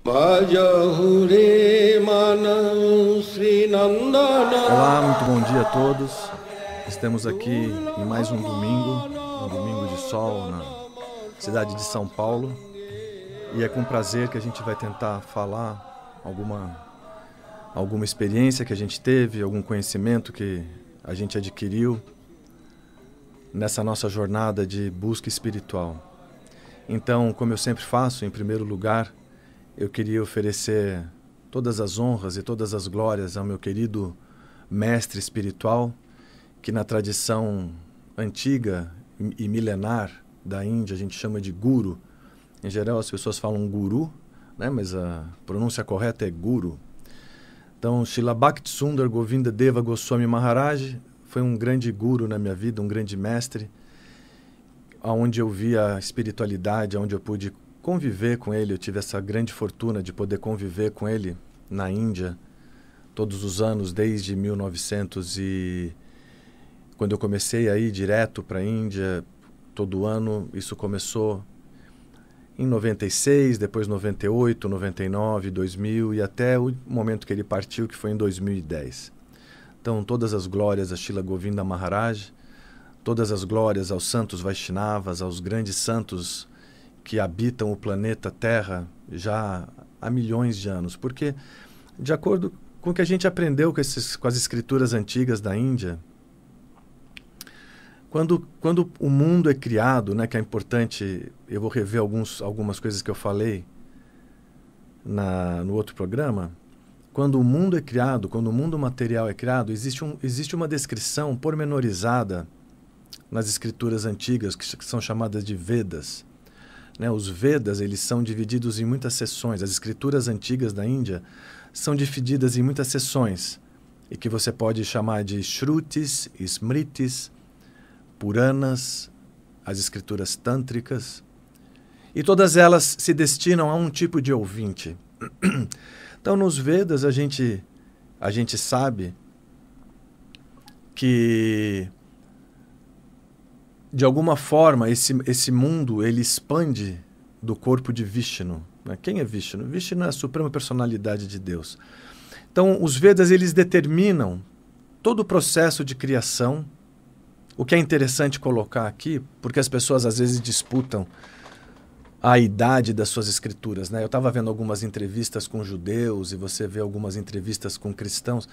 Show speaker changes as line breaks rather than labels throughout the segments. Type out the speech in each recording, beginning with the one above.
Olá, muito bom dia a todos. Estamos aqui em mais um domingo de sol na cidade de São Paulo. E é com prazer que a gente vai tentar falar alguma experiência que a gente teve, algum conhecimento que a gente adquiriu nessa nossa jornada de busca espiritual. Então, como eu sempre faço, em primeiro lugar, eu queria oferecer todas as honras e todas as glórias ao meu querido mestre espiritual, que na tradição antiga e milenar da Índia a gente chama de guru. Em geral as pessoas falam guru, né? Mas a pronúncia correta é guru. Então, Srila Bhaktisundar Govinda Deva Goswami Maharaj foi um grande guru na minha vida, um grande mestre, onde eu vi a espiritualidade, onde eu pude conviver com ele. Eu tive essa grande fortuna de poder conviver com ele na Índia todos os anos, desde 1900 quando eu comecei a ir direto para a Índia, todo ano. Isso começou em 96, depois 98, 99, 2000 e até o momento que ele partiu, que foi em 2010. Então, todas as glórias a Srila Govinda Maharaj, todas as glórias aos santos Vaishnavas, aos grandes santos que habitam o planeta Terra já há milhões de anos. Porque, de acordo com o que a gente aprendeu com as escrituras antigas da Índia, quando o mundo é criado, né, que é importante, eu vou rever algumas coisas que eu falei no outro programa. Quando o mundo é criado, quando o mundo material é criado, existe uma descrição pormenorizada nas escrituras antigas, que são chamadas de Vedas. Né? Os Vedas, eles são divididos em muitas seções. As escrituras antigas da Índia são divididas em muitas seções, e que você pode chamar de Shrutis, Smritis, Puranas, as escrituras tântricas, e todas elas se destinam a um tipo de ouvinte. Então, nos Vedas, a gente sabe que, de alguma forma, esse mundo ele expande do corpo de Vishnu. Né? Quem é Vishnu? Vishnu é a suprema personalidade de Deus. Então, os Vedas eles determinam todo o processo de criação. O que é interessante colocar aqui, porque as pessoas às vezes disputam a idade das suas escrituras. Né? Eu estava vendo algumas entrevistas com judeus e você vê algumas entrevistas com cristãos.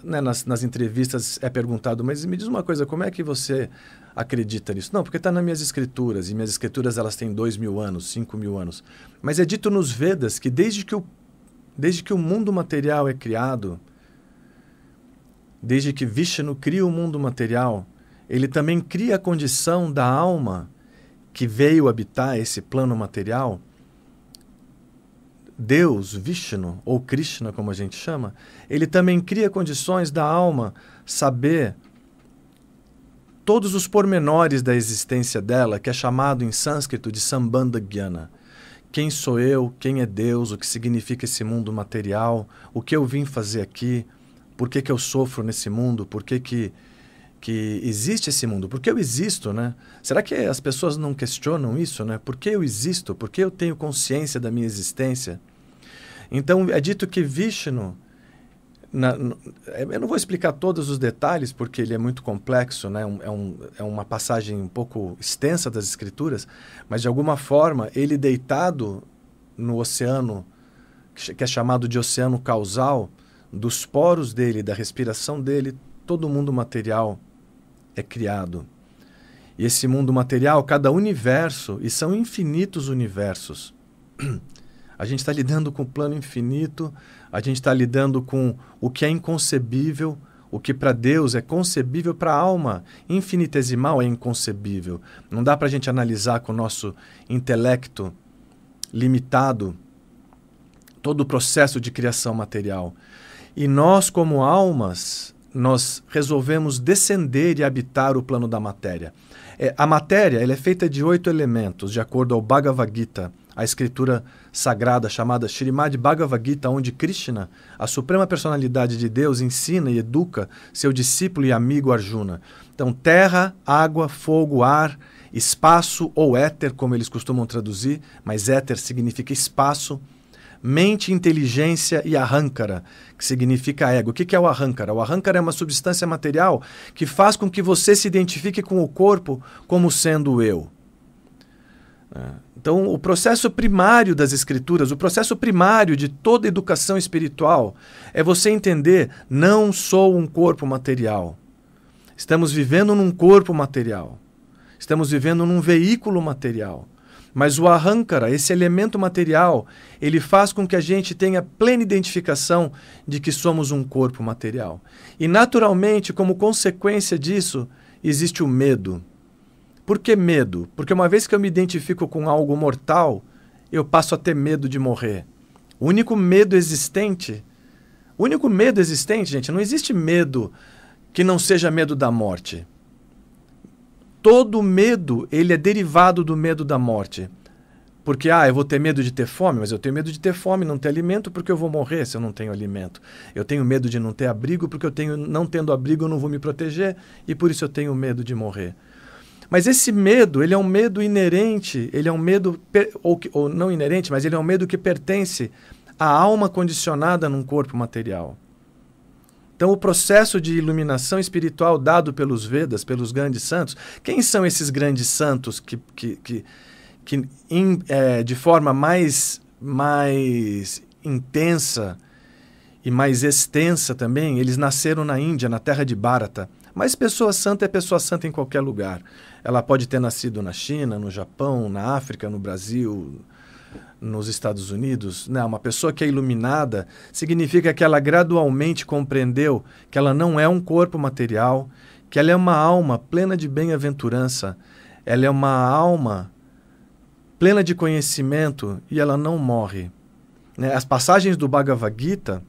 Nas entrevistas é perguntado, mas me diz uma coisa, como é que você acredita nisso? Não, porque está nas minhas escrituras, e minhas escrituras elas têm 2.000 anos, 5.000 anos. Mas é dito nos Vedas que desde que o mundo material é criado, desde que Vishnu cria o mundo material, ele também cria a condição da alma que veio habitar esse plano material. Deus, Vishnu, ou Krishna, como a gente chama, ele também cria condições da alma saber todos os pormenores da existência dela, que é chamado em sânscrito de Sambandha Gyana. Quem sou eu? Quem é Deus? O que significa esse mundo material? O que eu vim fazer aqui? Por que eu sofro nesse mundo? Por que existe esse mundo? Por que eu existo, né? Será que as pessoas não questionam isso, né? Por que eu existo? Por que eu tenho consciência da minha existência? Então, é dito que Vishnu... eu não vou explicar todos os detalhes, porque ele é muito complexo, né? É uma passagem um pouco extensa das escrituras, mas, de alguma forma, ele deitado no oceano, que é chamado de oceano causal, dos poros dele, da respiração dele, todo o mundo material é criado. E esse mundo material, cada universo, e são infinitos universos. A gente está lidando com o plano infinito, a gente está lidando com o que é inconcebível, o que para Deus é concebível, para a alma infinitesimal é inconcebível. Não dá para a gente analisar com o nosso intelecto limitado todo o processo de criação material. E nós, como almas, nós resolvemos descender e habitar o plano da matéria. A matéria ela é feita de 8 elementos, de acordo ao Bhagavad Gita, a escritura sagrada chamada Srimad Bhagavad Gita, onde Krishna, a suprema personalidade de Deus, ensina e educa seu discípulo e amigo Arjuna. Então, terra, água, fogo, ar espaço ou éter, como eles costumam traduzir, mas éter significa espaço, mente, inteligência e ahankara, que significa ego. O que é o ahankara? O ahankara é uma substância material que faz com que você se identifique com o corpo como sendo o eu. Então, o processo primário das escrituras, o processo primário de toda educação espiritual é você entender: não sou um corpo material. Estamos vivendo num corpo material. Estamos vivendo num veículo material. Mas o ahankara, esse elemento material, ele faz com que a gente tenha plena identificação de que somos um corpo material. E, naturalmente, como consequência disso, existe o medo. Por que medo? Porque uma vez que eu me identifico com algo mortal, eu passo a ter medo de morrer. O único medo existente, gente, não existe medo que não seja medo da morte. Todo medo, ele é derivado do medo da morte. Porque, eu vou ter medo de ter fome, mas eu tenho medo de ter fome e não ter alimento porque eu vou morrer se eu não tenho alimento. Eu tenho medo de não ter abrigo porque não tendo abrigo eu não vou me proteger e por isso eu tenho medo de morrer. Mas esse medo, ele é um medo inerente, ele é um medo, ou não inerente, mas ele é um medo que pertence à alma condicionada num corpo material. Então, o processo de iluminação espiritual dado pelos Vedas, pelos grandes santos, quem são esses grandes santos que de forma mais intensa e mais extensa também, eles nasceram na Índia, na terra de Bharata. Mas pessoa santa é pessoa santa em qualquer lugar. Ela pode ter nascido na China, no Japão, na África, no Brasil, nos Estados Unidos. Não, uma pessoa que é iluminada significa que ela gradualmente compreendeu que ela não é um corpo material, que ela é uma alma plena de bem-aventurança, ela é uma alma plena de conhecimento e ela não morre. As passagens do Bhagavad Gita,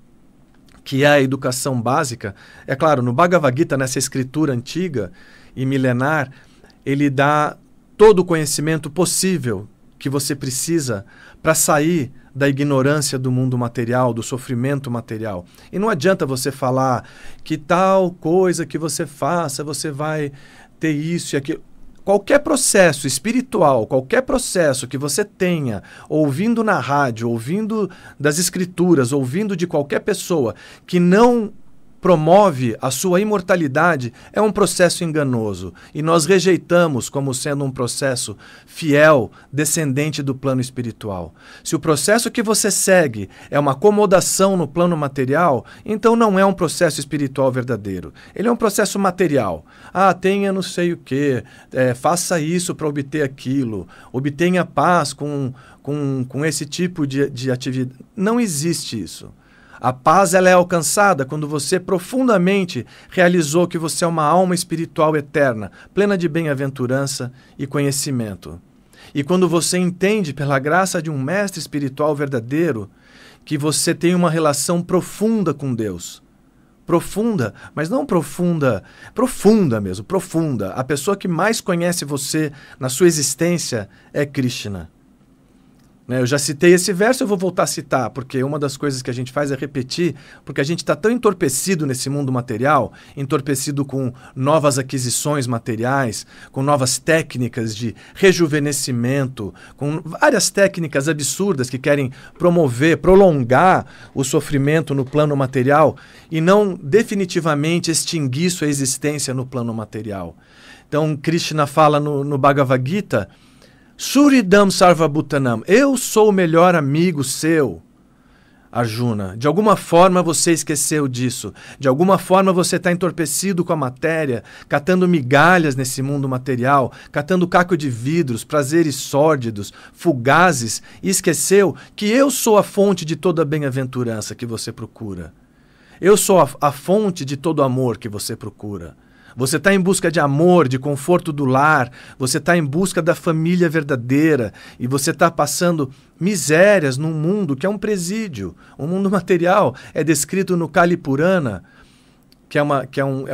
que é a educação básica, é claro, no Bhagavad Gita, nessa escritura antiga e milenar, ele dá todo o conhecimento possível que você precisa para sair da ignorância do mundo material, do sofrimento material. E não adianta você falar que tal coisa que você faça, você vai ter isso e aquilo. Qualquer processo espiritual, qualquer processo que você tenha, ouvindo na rádio, ouvindo das escrituras, ouvindo de qualquer pessoa que não promove a sua imortalidade, é um processo enganoso. E nós rejeitamos como sendo um processo fiel, descendente do plano espiritual. Se o processo que você segue é uma acomodação no plano material, então não é um processo espiritual verdadeiro. Ele é um processo material. Tenha não sei o quê, faça isso para obter aquilo, obtenha paz com esse tipo de atividade. Não existe isso. A paz ela é alcançada quando você profundamente realizou que você é uma alma espiritual eterna, plena de bem-aventurança e conhecimento. E quando você entende, pela graça de um mestre espiritual verdadeiro, que você tem uma relação profunda com Deus. Profunda, mas não profunda mesmo, profunda. A pessoa que mais conhece você na sua existência é Krishna. Eu já citei esse verso, eu vou voltar a citar, porque uma das coisas que a gente faz é repetir, porque a gente está tão entorpecido nesse mundo material, entorpecido com novas aquisições materiais, com novas técnicas de rejuvenescimento, com várias técnicas absurdas que querem prolongar o sofrimento no plano material e não definitivamente extinguir sua existência no plano material. Então, Krishna fala no Bhagavad Gita, Suridam Sarvabhutanam, eu sou o melhor amigo seu, Arjuna. De alguma forma você esqueceu disso. De alguma forma você está entorpecido com a matéria, catando migalhas nesse mundo material, catando caco de vidros, prazeres sórdidos, fugazes, e esqueceu que eu sou a fonte de toda a bem-aventurança que você procura. Eu sou a fonte de todo amor que você procura. Você está em busca de amor, de conforto do lar, você está em busca da família verdadeira e você está passando misérias num mundo que é um presídio. O mundo material é descrito no Kali Purana, que é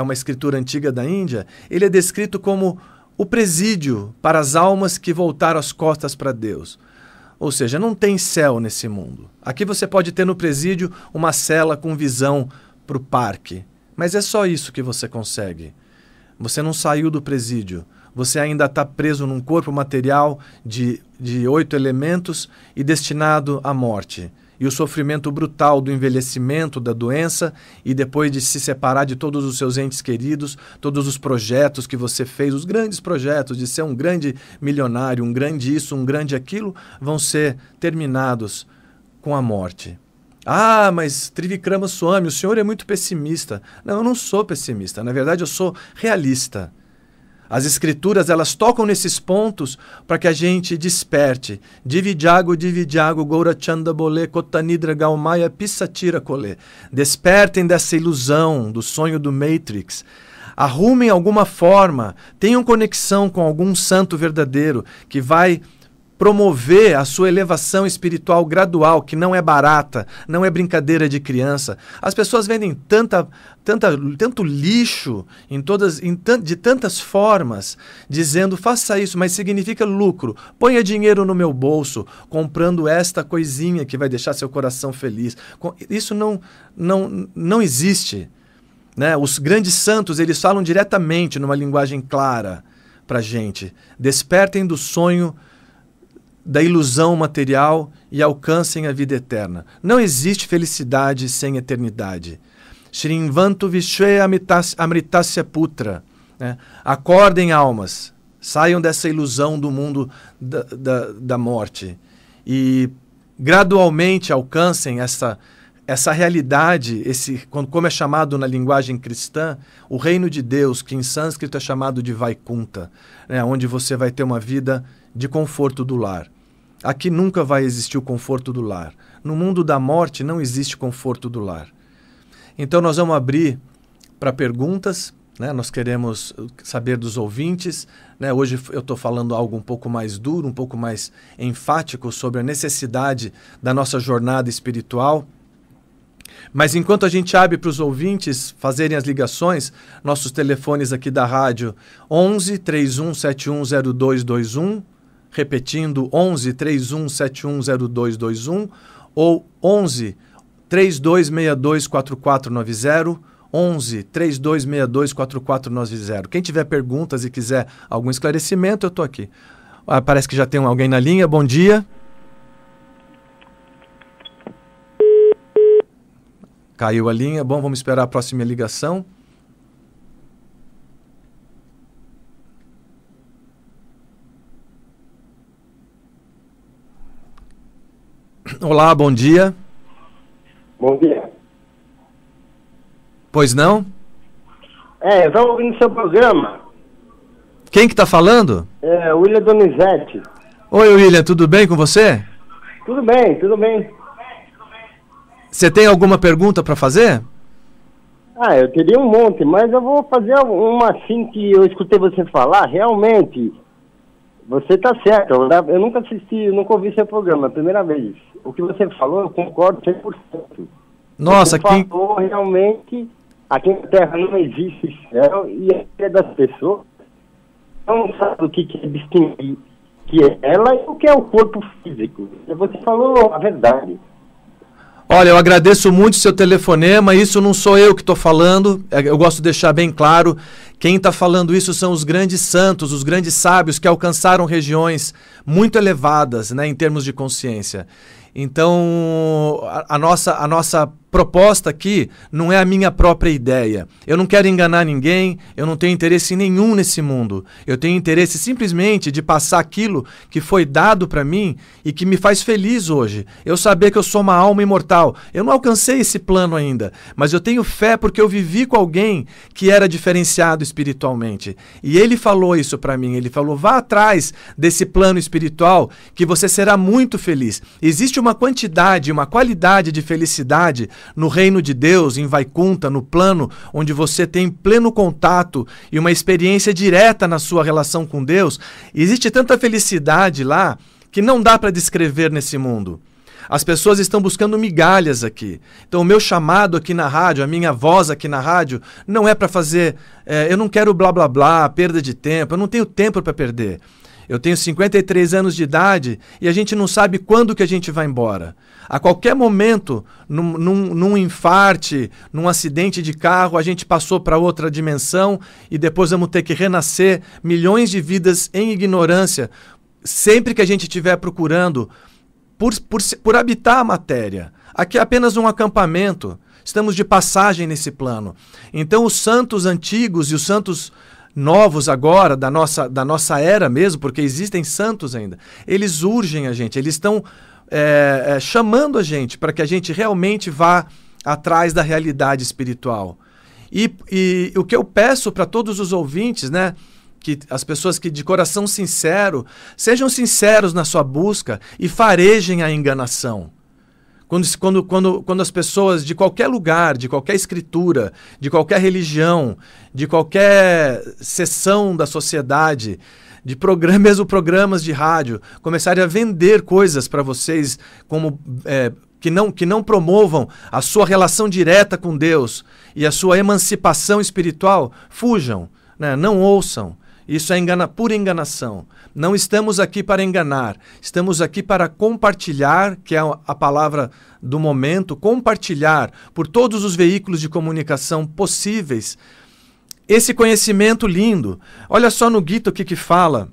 uma escritura antiga da Índia, ele é descrito como o presídio para as almas que voltaram as costas para Deus. Ou seja, não tem céu nesse mundo. Aqui você pode ter no presídio uma cela com visão para o parque, mas é só isso que você consegue. Você não saiu do presídio, você ainda está preso num corpo material de 8 elementos e destinado à morte. E o sofrimento brutal do envelhecimento, da doença, e depois de se separar de todos os seus entes queridos, todos os projetos que você fez, os grandes projetos de ser um grande milionário, um grande isso, um grande aquilo, vão ser terminados com a morte. Ah, mas Trivikrama Swami, o senhor é muito pessimista. Não, eu não sou pessimista. Na verdade, eu sou realista. As escrituras, elas tocam nesses pontos para que a gente desperte. Dividyago, Gaurachanda Bole, Kotanidra Gaumaya Pisatira Kole. Despertem dessa ilusão, do sonho do Matrix. Arrumem alguma forma, tenham conexão com algum santo verdadeiro que vai promover a sua elevação espiritual gradual, que não é barata, não é brincadeira de criança. As pessoas vendem tanto lixo de tantas formas, dizendo faça isso, mas significa lucro. Ponha dinheiro no meu bolso, comprando esta coisinha que vai deixar seu coração feliz. Isso não existe. Né? Os grandes santos, eles falam diretamente, numa linguagem clara para a gente. Despertem do sonho da ilusão material e alcancem a vida eterna. Não existe felicidade sem eternidade. Shrinvantu Vishwe Amritasya Putra. Né? Acordem, almas. Saiam dessa ilusão do mundo da morte. E gradualmente alcancem essa realidade, como é chamado na linguagem cristã, o reino de Deus, que em sânscrito é chamado de Vaikunta, né? Onde você vai ter uma vida de conforto do lar. Aqui nunca vai existir o conforto do lar. No mundo da morte não existe conforto do lar. Então nós vamos abrir para perguntas, né? Nós queremos saber dos ouvintes, né? Hoje eu estou falando algo um pouco mais duro, um pouco mais enfático sobre a necessidade da nossa jornada espiritual. Mas enquanto a gente abre para os ouvintes fazerem as ligações, nossos telefones aqui da rádio 11 31710221, repetindo 11 31710221 ou 11 3262 4490, 11 3262 4490. Quem tiver perguntas e quiser algum esclarecimento, eu estou aqui. Parece que já tem alguém na linha. Bom dia. Caiu a linha. Bom, vamos esperar a próxima ligação. Olá, bom dia.
Bom dia.
Pois não?
Eu estava ouvindo seu programa.
Quem que está falando?
William Donizete.
Oi, William, tudo bem com você?
Tudo bem, tudo bem.
Você tem alguma pergunta para fazer?
Eu teria um monte, mas eu vou fazer uma assim que eu escutei você falar. Realmente, você está certo. Eu nunca assisti, nunca ouvi seu programa, é a primeira vez. O que você falou, eu concordo 100%.
Nossa,
você falou realmente, aqui na Terra não existe céu e a vida das pessoas não sabe o que é distinguir que é ela e o que é o corpo físico. Você falou a verdade.
Olha, eu agradeço muito o seu telefonema, isso não sou eu que estou falando, eu gosto de deixar bem claro, quem está falando isso são os grandes santos, os grandes sábios que alcançaram regiões muito elevadas, né, em termos de consciência. Então, a nossa proposta aqui não é a minha própria ideia. Eu não quero enganar ninguém, eu não tenho interesse nenhum nesse mundo. Eu tenho interesse simplesmente de passar aquilo que foi dado para mim e que me faz feliz hoje. Eu saber que eu sou uma alma imortal. Eu não alcancei esse plano ainda, mas eu tenho fé porque eu vivi com alguém que era diferenciado espiritualmente. E ele falou isso para mim, ele falou, vá atrás desse plano espiritual que você será muito feliz. Existe uma quantidade, uma qualidade de felicidade no reino de Deus, em Vaikunta, no plano onde você tem pleno contato e uma experiência direta na sua relação com Deus. Existe tanta felicidade lá que não dá para descrever nesse mundo. As pessoas estão buscando migalhas aqui. Então o meu chamado aqui na rádio, a minha voz aqui na rádio, não é para fazer... eu não quero blá blá blá, perda de tempo, eu não tenho tempo para perder. Eu tenho 53 anos de idade e a gente não sabe quando que a gente vai embora. A qualquer momento, num infarte, num acidente de carro, a gente passou para outra dimensão e depois vamos ter que renascer milhões de vidas em ignorância, sempre que a gente estiver procurando por habitar a matéria. Aqui é apenas um acampamento. Estamos de passagem nesse plano. Então os santos antigos e os santos novos agora, da nossa era mesmo, porque existem santos ainda, eles urgem a gente, eles estão chamando a gente para que a gente realmente vá atrás da realidade espiritual. E o que eu peço para todos os ouvintes, né, que as pessoas que de coração sincero, sejam sinceros na sua busca e farejem a enganação. Quando as pessoas de qualquer lugar, de qualquer escritura, de qualquer religião, de qualquer seção da sociedade, mesmo programas de rádio, começarem a vender coisas para vocês como, que não promovam a sua relação direta com Deus e a sua emancipação espiritual, fujam, né? Não ouçam. Isso é pura enganação. Não estamos aqui para enganar, estamos aqui para compartilhar, que é a palavra do momento, compartilhar por todos os veículos de comunicação possíveis esse conhecimento lindo. Olha só no Gita o que fala.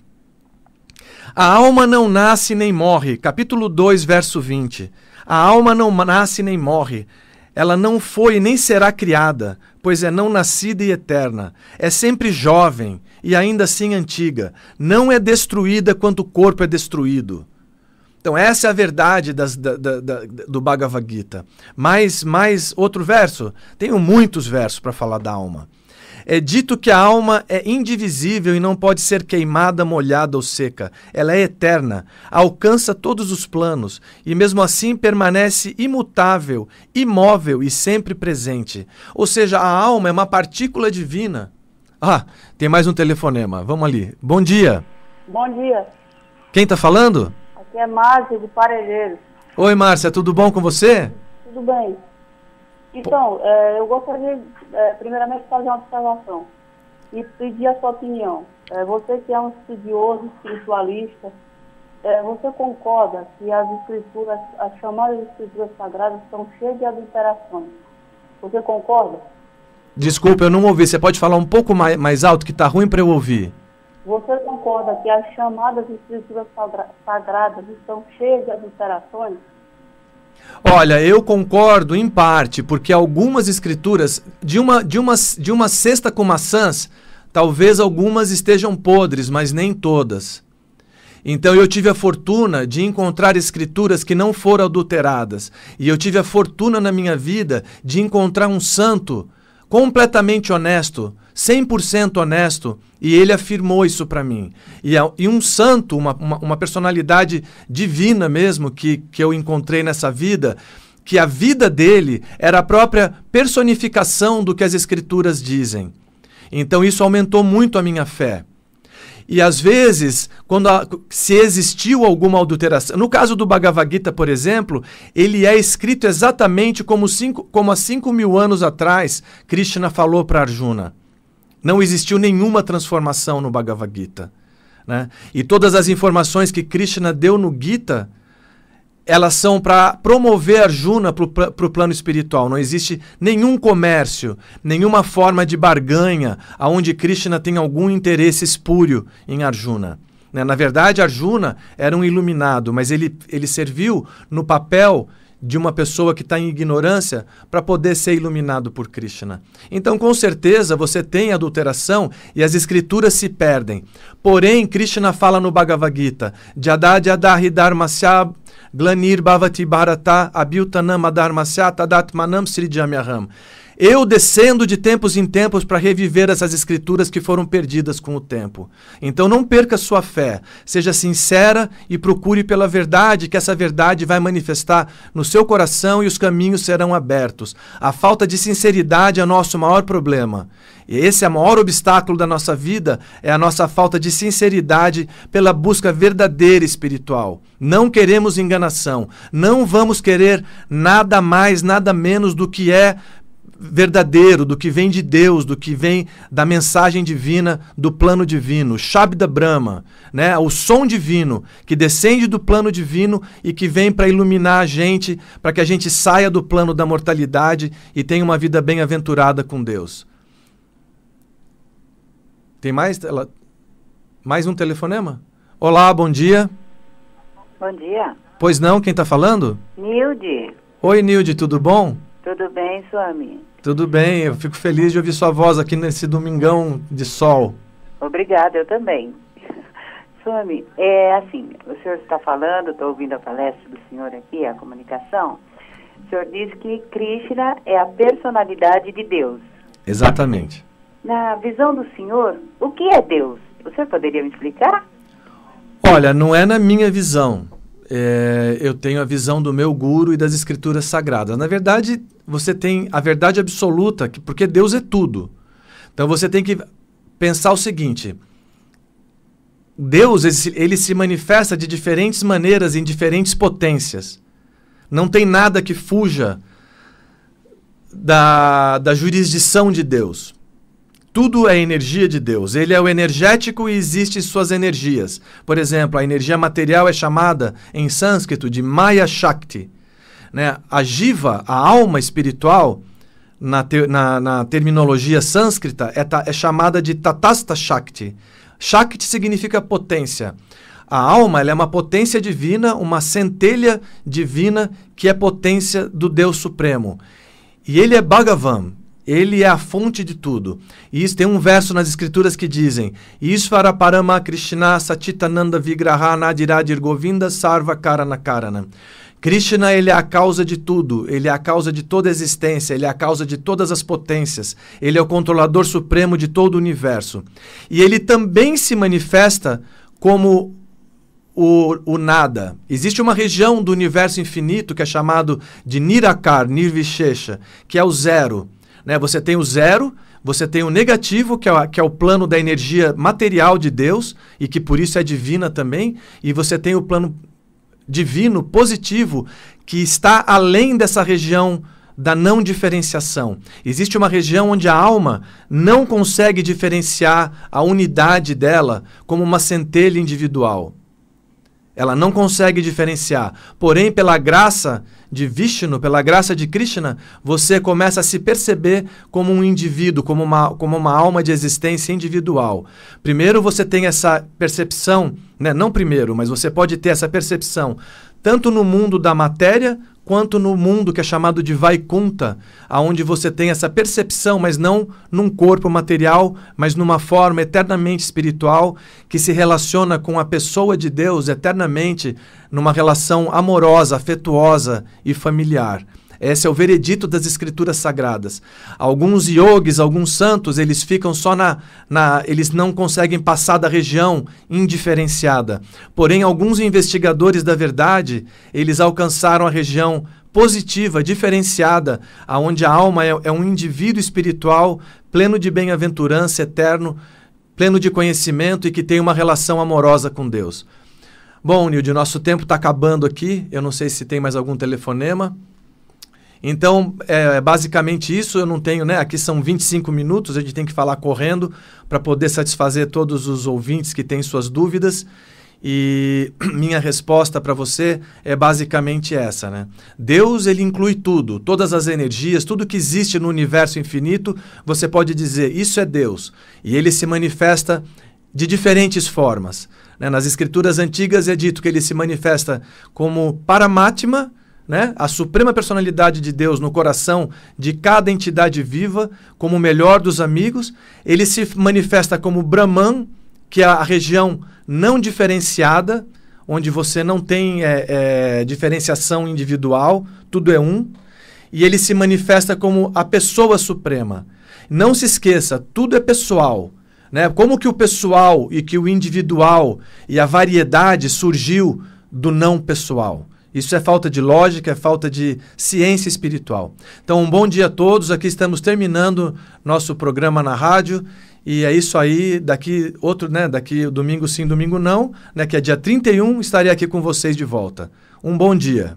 A alma não nasce nem morre, capítulo 2, verso 20. A alma não nasce nem morre. Ela não foi nem será criada, pois é não nascida e eterna. É sempre jovem e ainda assim antiga. Não é destruída quanto o corpo é destruído. Então essa é a verdade do Bhagavad Gita. Mais outro verso? Tenho muitos versos para falar da alma. É dito que a alma é indivisível e não pode ser queimada, molhada ou seca. Ela é eterna, alcança todos os planos e mesmo assim permanece imutável, imóvel e sempre presente. Ou seja, a alma é uma partícula divina. Ah, tem mais um telefonema. Vamos ali. Bom dia.
Bom dia.
Quem está falando?
Aqui é Márcia de Parelheiros.
Oi, Márcia, tudo bom com você?
Tudo bem. Então, eu gostaria de, primeiramente, fazer uma observação e pedir a sua opinião. Você que é um estudioso, espiritualista, você concorda que as escrituras, as chamadas escrituras sagradas, são cheias de adulterações? Você concorda?
Desculpa, eu não ouvi. Você pode falar um pouco mais alto que está ruim para eu ouvir.
Você concorda que as chamadas escrituras sagradas estão cheias de adulterações?
Olha, eu concordo em parte, porque algumas escrituras, de uma cesta com maçãs, talvez algumas estejam podres, mas nem todas. Então eu tive a fortuna de encontrar escrituras que não foram adulteradas. E eu tive a fortuna na minha vida de encontrar um santo completamente honesto, 100% honesto, e ele afirmou isso para mim. E um santo, uma personalidade divina mesmo que eu encontrei nessa vida, que a vida dele era a própria personificação do que as escrituras dizem. Então isso aumentou muito a minha fé. E às vezes, se existiu alguma adulteração, no caso do Bhagavad Gita, por exemplo, ele é escrito exatamente como há 5.000 anos atrás, Krishna falou para Arjuna. Não existiu nenhuma transformação no Bhagavad Gita, né? E todas as informações que Krishna deu no Gita, elas são para promover Arjuna para o plano espiritual. Não existe nenhum comércio, nenhuma forma de barganha onde Krishna tem algum interesse espúrio em Arjuna. Na verdade, Arjuna era um iluminado, mas ele serviu no papel de uma pessoa que está em ignorância para poder ser iluminado por Krishna. Então, com certeza, você tem adulteração e as escrituras se perdem. Porém, Krishna fala no Bhagavad Gita, Jadadhyadahi dharmasya glanir bhavati bharata abhyutanam adharmasya tadatmanam srijamyaham. Eu descendo de tempos em tempos para reviver essas escrituras que foram perdidas com o tempo. Então não perca sua fé, seja sincera e procure pela verdade, que essa verdade vai manifestar no seu coração e os caminhos serão abertos. A falta de sinceridade é o nosso maior problema. E esse é o maior obstáculo da nossa vida, é a nossa falta de sinceridade pela busca verdadeira espiritual. Não queremos enganação, não vamos querer nada mais, nada menos do que é verdadeiro, do que vem de Deus, do que vem da mensagem divina, do plano divino, Shabda Brahma, né? O som divino que descende do plano divino e que vem para iluminar a gente, para que a gente saia do plano da mortalidade e tenha uma vida bem-aventurada com Deus. Tem mais um telefonema? Olá, bom dia.
Bom dia.
Pois não, quem está falando?
Nilde.
Oi, Nilde, tudo bom?
Tudo bem, Swami?
Tudo bem, eu fico feliz de ouvir sua voz aqui nesse domingão de sol.
Obrigada, eu também. Swami, assim, o senhor está falando, estou ouvindo a palestra do senhor aqui, a comunicação. O senhor diz que Krishna é a personalidade de Deus.
Exatamente.
Na visão do senhor, o que é Deus? O senhor poderia me explicar?
Olha, não é na minha visão. Eu tenho a visão do meu guru e das escrituras sagradas. Na verdade, você tem a verdade absoluta, porque Deus é tudo. Então você tem que pensar o seguinte: Deus, ele se manifesta de diferentes maneiras em diferentes potências. Não tem nada que fuja da jurisdição de Deus. Tudo é energia de Deus. Ele é o energético e existem suas energias. Por exemplo, a energia material é chamada em sânscrito de Maya Shakti. Né? A Jiva, a alma espiritual, na terminologia sânscrita, é chamada de Tatastha Shakti. Shakti significa potência. A alma, ela é uma potência divina, uma centelha divina que é potência do Deus Supremo. E ele é Bhagavan. Ele é a fonte de tudo. E isso, tem um verso nas escrituras que dizem: Isvara Parama Krishna Sachitananda Vigraha Nadiradir Govinda Sarva Karana Karana. Krishna, ele é a causa de tudo, ele é a causa de toda a existência, ele é a causa de todas as potências, ele é o controlador supremo de todo o universo. E ele também se manifesta como o nada. Existe uma região do universo infinito que é chamado de Nirakar, Nirvishesha, que é o zero. Né? Você tem o zero, você tem o negativo, que é o plano da energia material de Deus, e que por isso é divina também, e você tem o plano divino, positivo, que está além dessa região da não diferenciação. Existe uma região onde a alma não consegue diferenciar a unidade dela como uma centelha individual. Ela não consegue diferenciar. Porém, pela graça de Vishnu, pela graça de Krishna, você começa a se perceber como um indivíduo, como uma alma de existência individual. Primeiro você tem essa percepção, né? Não primeiro, mas você pode ter essa percepção tanto no mundo da matéria, quanto no mundo que é chamado de Vaikunta, onde você tem essa percepção, mas não num corpo material, mas numa forma eternamente espiritual, que se relaciona com a pessoa de Deus eternamente, numa relação amorosa, afetuosa e familiar. Esse é o veredito das escrituras sagradas. Alguns yogis, alguns santos, eles ficam só eles não conseguem passar da região indiferenciada. Porém, alguns investigadores da verdade, eles alcançaram a região positiva, diferenciada, onde a alma é um indivíduo espiritual pleno de bem-aventurança eterno, pleno de conhecimento e que tem uma relação amorosa com Deus. Bom, Nilde, nosso tempo está acabando aqui. Eu não sei se tem mais algum telefonema. Então, é basicamente isso. Eu não tenho, né? Aqui são 25 minutos, a gente tem que falar correndo para poder satisfazer todos os ouvintes que têm suas dúvidas. E minha resposta para você é basicamente essa, né? Deus, ele inclui tudo, todas as energias, tudo que existe no universo infinito, você pode dizer, isso é Deus. E ele se manifesta de diferentes formas. Né? Nas escrituras antigas é dito que ele se manifesta como Paramatma, né? A suprema personalidade de Deus no coração de cada entidade viva, como o melhor dos amigos. Ele se manifesta como Brahman, que é a região não diferenciada, onde você não tem diferenciação individual, tudo é um. E ele se manifesta como a pessoa suprema. Não se esqueça, tudo é pessoal. Né? Como que o pessoal e que o individual e a variedade surgiu do não pessoal? Isso é falta de lógica, é falta de ciência espiritual. Então, um bom dia a todos. Aqui estamos terminando nosso programa na rádio. E é isso aí. Daqui domingo sim, domingo não, né, que é dia 31, estarei aqui com vocês de volta. Um bom dia.